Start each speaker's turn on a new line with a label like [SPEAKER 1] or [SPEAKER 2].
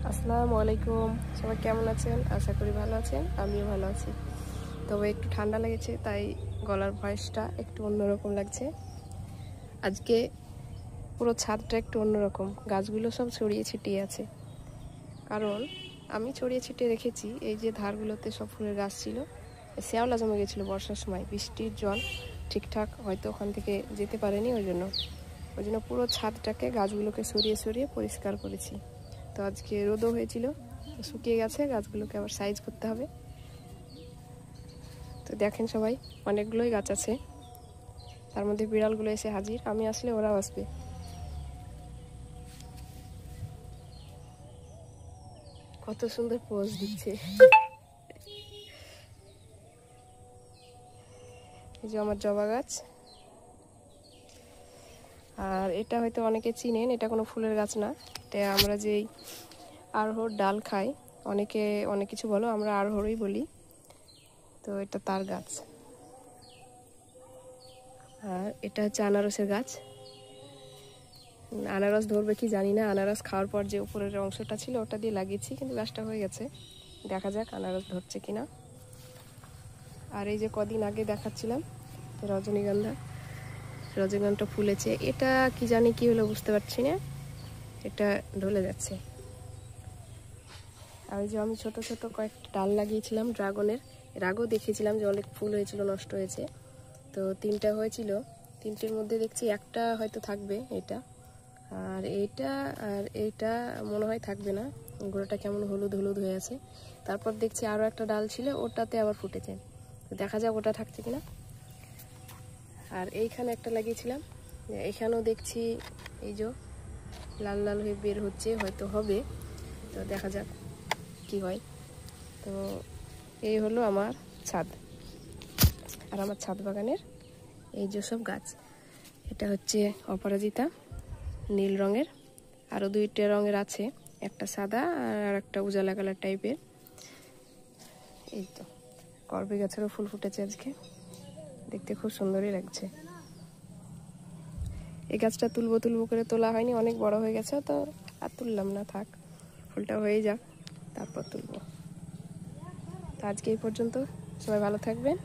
[SPEAKER 1] আসসালামু আলাইকুম, সবাই কেমন আছেন? আশা করি ভালো আছেন, আমিও ভালো আছি। তবে একটু ঠান্ডা লেগেছে, তাই গলার ভয়েসটা একটু অন্যরকম লাগছে। আজকে পুরো ছাদটা একটু অন্যরকম, গাছগুলো সব ছড়িয়ে ছিটিয়ে আছে। কারণ আমি ছড়িয়ে ছিটিয়ে রেখেছি, এই যে ধারগুলোতে সব ফুলের গাছ ছিল, শ্যাওলা জমে গেছিলো বর্ষার সময়, বৃষ্টির জল ঠিকঠাক হয়তো ওখান থেকে যেতে পারেনি, ওই জন্য পুরো ছাদটাকে গাছগুলোকে সরিয়ে সরিয়ে পরিষ্কার করেছি। তো আজকে রোদও হয়েছিল, শুকিয়ে গেছে, গাছগুলোকে আবার সাইজ করতে হবে। তো দেখেন সবাই, অনেকগুলোই গাছ আছে, তার মধ্যে বিড়ালগুলো এসে হাজির, আমি আসলে ওরাও আসবে। কত সুন্দর পোজ দিচ্ছে। এই যে আমার জবা গাছ, আর এটা হয়তো অনেকে চিনেন, এটা কোনো ফুলের গাছ না, এটা আমরা যেই আরহর ডাল খাই, অনেকে অনেক কিছু বলো, আমরা আরহরই বলি। তো এটা তার গাছ। আর এটা হচ্ছে আনারসের গাছ। আনারস ধরবে কি জানি না, আনারস খাওয়ার পর যে উপরের অংশটা ছিল ওটা দিয়ে লাগিয়েছি, কিন্তু গাছটা হয়ে গেছে, দেখা যাক আনারস ধরছে কিনা। আর এই যে কদিন আগে দেখাচ্ছিলাম রজনীগন্ধা ফুলেছে, এটা কি জানি কি হলো বুঝতে পারছি না, এটা ঢলে যাচ্ছে। আর ওই যে আমি ছোট ছোট কয়েকটা ডাল লাগিয়েছিলাম ড্রাগনের, এর আগেও দেখিয়েছিলাম যে অনেক ফুল হয়েছিল, নষ্ট হয়েছে। তো 3টা হয়েছিল, 3টের মধ্যে দেখছি একটা হয়তো থাকবে, এটা আর এইটা মনে হয় থাকবে না, গোড়াটা কেমন হলুদ হলুদ হয়ে আছে। তারপর দেখছি আরও একটা ডাল ছিল, ওটাতে আবার ফুটেছে, দেখা যাক ওটা থাকছে কিনা। আর এইখানে একটা লাগিয়েছিলাম, এইখানেও দেখছি এই যে লাল লাল হয়ে বের হচ্ছে, হয়তো হবে, তো দেখা যাক কি হয়। তো এই হলো আমার ছাদ, আর আমার ছাদ বাগানের এই যে সব গাছ। এটা হচ্ছে অপরাজিতা, নীল রঙের, আরও 2টা রঙের আছে, একটা সাদা আর একটা উজালা কালার টাইপের। এই তো করবী গাছেরও ফুল ফুটেছে আজকে, দেখতে খুব সুন্দরই লাগছে। এই গাছটা তুলবো করে তোলা হয়নি, অনেক বড় হয়ে গেছে, তো আর তুললাম না, থাক ফুলটা হয়ে যাক, তারপর তুলবো। তো আজকে এই পর্যন্ত, সবাই ভালো থাকবেন।